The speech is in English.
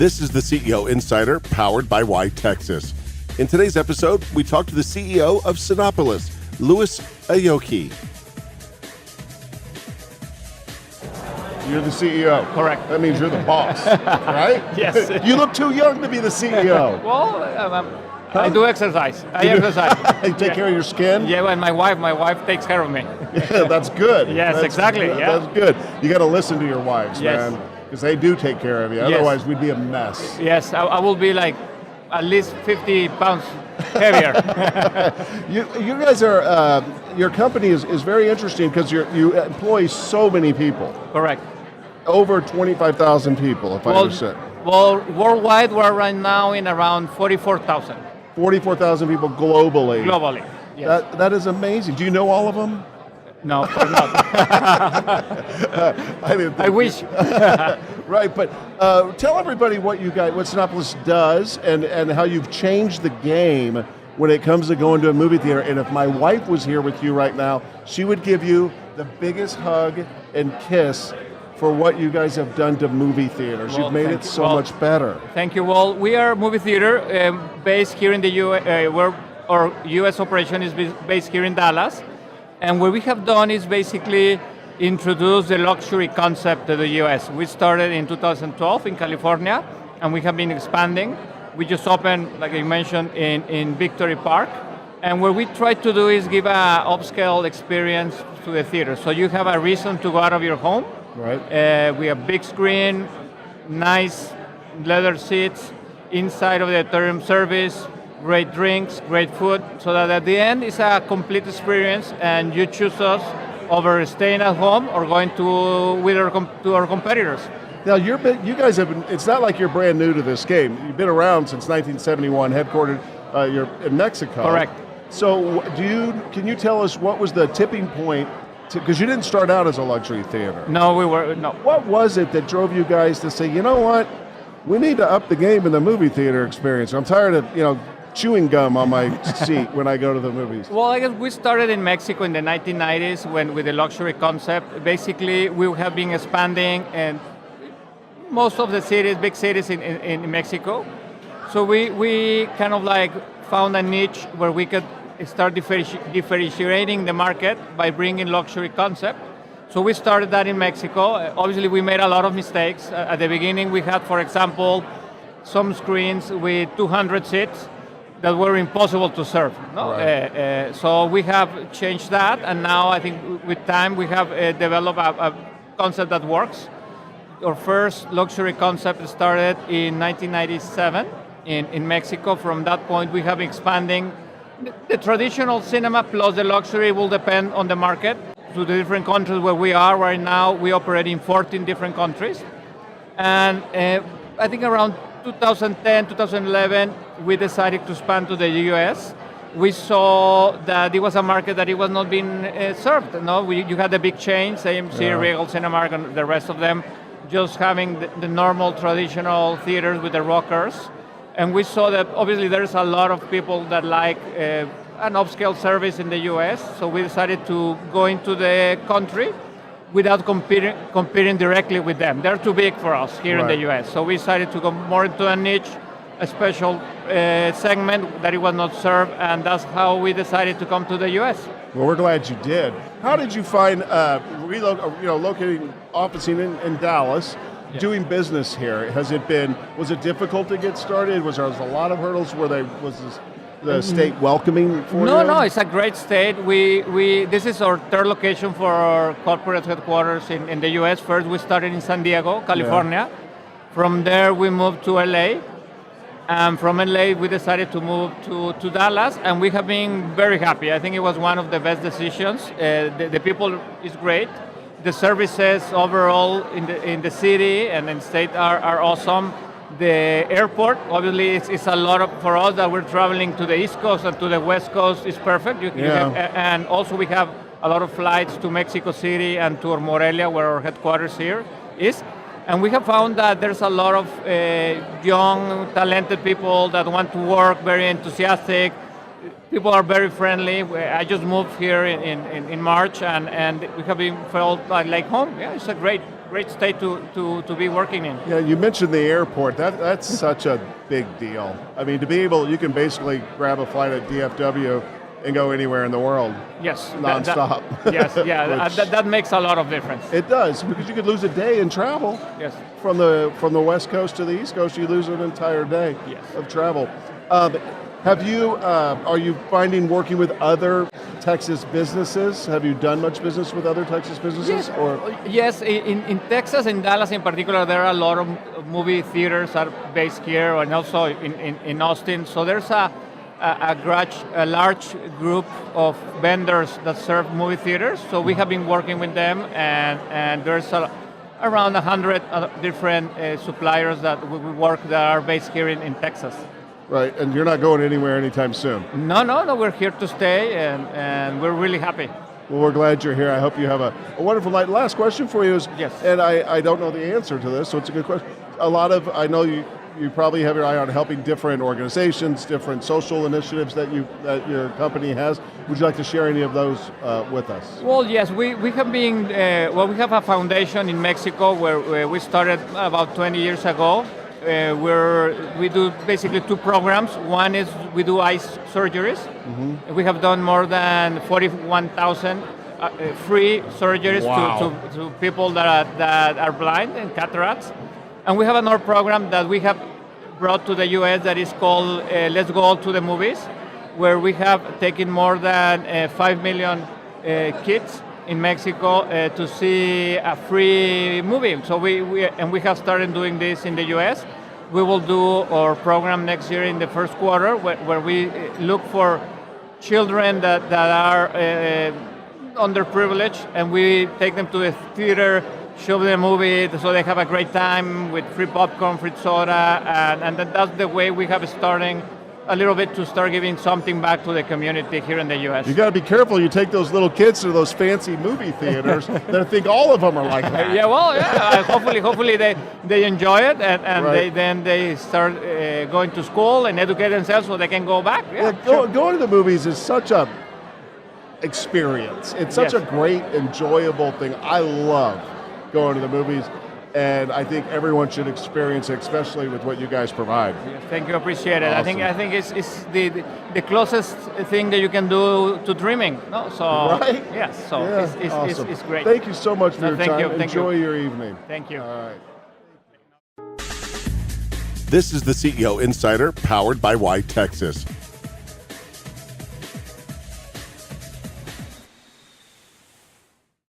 This is the CEO Insider, powered by YTexas. In today's episode, we talk to the CEO of Cinepolis, Luis Olloqui. You're the CEO. Correct. That means you're the boss, right? Yes. You look too young to be the CEO. Well, I do exercise. I exercise. You take care of your skin? Yeah, and my wife takes care of me. Yeah, that's good. Yes, exactly. Yeah. That's good. You got to listen to your wives, Yes. man, because they do take care of you. Yes. Otherwise, we'd be a mess. Yes, I will be like at least 50 pounds heavier. You guys are, your company is very interesting because you employ so many people. Correct. Over 25,000 people, if I understand. Well, worldwide, we're right now in around 44,000. 44,000 people globally. Globally, yes. That is amazing. Do you know all of them? No, of course not. I wish. Right, but tell everybody what Cinepolis does and how you've changed the game when it comes to going to a movie theater. And if my wife was here with you right now, she would give you the biggest hug and kiss for what you guys have done to movie theaters. You've made it so much better. Thank you. Well, we are a movie theater based here in the U.S., where our U.S. operation is based here in Dallas. And what we have done is basically introduce the luxury concept to the U.S. We started in 2012 in California, and we have been expanding. We just opened, like I mentioned, in Victory Park. And what we try to do is give an upscale experience to the theater. So you have a reason to go out of your home. Right. We have big screen, nice leather seats, inside of the auditorium service, great drinks, great food, so that at the end it's a complete experience and you choose us over staying at home or going to our competitors. Now you guys have been, it's not like you're brand new to this game. You've been around since 1971, headquartered you're in Mexico. Correct. So can you tell us what was the tipping point? Because you didn't start out as a luxury theater. No, we were, no. What was it that drove you guys to say, you know what, we need to up the game in the movie theater experience? I'm tired of, chewing gum on my seat when I go to the movies. Well, I guess we started in Mexico in the 1990s with the luxury concept. Basically, we have been expanding in most of the cities, big cities in Mexico. So we kind of like found a niche where we could start differentiating the market by bringing luxury concept. So we started that in Mexico. Obviously, we made a lot of mistakes. At the beginning, we had, for example, some screens with 200 seats that were impossible to serve. No? Right. So we have changed that, and now I think with time we have developed a concept that works. Our first luxury concept started in 1997 in Mexico. From that point, we have been expanding. The traditional cinema plus the luxury will depend on the market. To the different countries where we are right now, we operate in 14 different countries. And I think around 2010, 2011, we decided to expand to the US. We saw that it was a market that it was not being served. No? You had the big chains, AMC, RēLO, Cinemark, and the rest of them, just having the normal traditional theaters with the rockers. And we saw that obviously there's a lot of people that like an upscale service in the US, so we decided to go into the country without competing directly with them. They're too big for us here in the US, so we decided to go more into a niche, a special segment that it was not served, and that's how we decided to come to the US. Well, we're glad you did. How did you find locating officing in Dallas? Yeah. Doing business here, was it difficult to get started? Was there a lot of hurdles? Was the state welcoming for you? No, it's a great state. This is our third location for our corporate headquarters in the US. First, we started in San Diego, California. Yeah. From there, we moved to LA. And from LA, we decided to move to Dallas, and we have been very happy. I think it was one of the best decisions. The people is great. The services overall in the city and in the state are awesome. The airport, obviously, it's a lot for us that we're traveling to the East Coast and to the West Coast. It's perfect. And also we have a lot of flights to Mexico City and to Morelia, where our headquarters here is. And we have found that there's a lot of young, talented people that want to work, very enthusiastic. People are very friendly. I just moved here in March, and we have been felt like home. Yeah, it's a great great state to be working in. Yeah, you mentioned the airport. That's such a big deal. I mean, to be able, you can basically grab a flight at DFW and go anywhere in the world. Yes. Nonstop. Yes, yeah, that makes a lot of difference. It does, because you could lose a day in travel. Yes. From the West Coast to the East Coast, you lose an entire day of travel. Are you finding working with other Texas businesses? Have you done much business with other Texas businesses? Yes, in Texas, in Dallas in particular, there are a lot of movie theaters are based here, and also in Austin. So there's a large group of vendors that serve movie theaters. So we have been working with them, and there's around 100 different suppliers that we work that are based here in Texas. Right, and you're not going anywhere anytime soon. No, we're here to stay, and we're really happy. Well, we're glad you're here. I hope you have a wonderful night. Last question for you is, yes. And I don't know the answer to this, so it's a good question. I know you probably have your eye on helping different organizations, different social initiatives that your company has. Would you like to share any of those with us? Well, yes, we have been, we have a foundation in Mexico where we started about 20 years ago. Where we do basically two programs. One is we do eye surgeries. Mm-hmm. We have done more than 41,000 free surgeries to people that are blind and cataracts. And we have another program that we have brought to the US that is called Let's Go to the Movies, where we have taken more than 5 million kids in Mexico to see a free movie. So we have started doing this in the US. We will do our program next year in the first quarter where we look for children that are underprivileged, and we take them to the theater, show them a movie so they have a great time with free popcorn, free soda, and that's the way we have starting a little bit to start giving something back to the community here in the U.S. You got to be careful. You take those little kids to those fancy movie theaters. They think all of them are like that. Hopefully they enjoy it, and right. they start going to school and educate themselves so they can go back. Going to the movies is such a experience. It's such a great, enjoyable thing. I love going to the movies. And I think everyone should experience it, especially with what you guys provide. Yes, thank you, appreciate it. Awesome. I think it's the closest thing that you can do to dreaming. No, so right? Yes, so awesome. it's great. Thank you so much for your time. Enjoy your evening. Thank you. All right. This is the CEO Insider, powered by YTexas.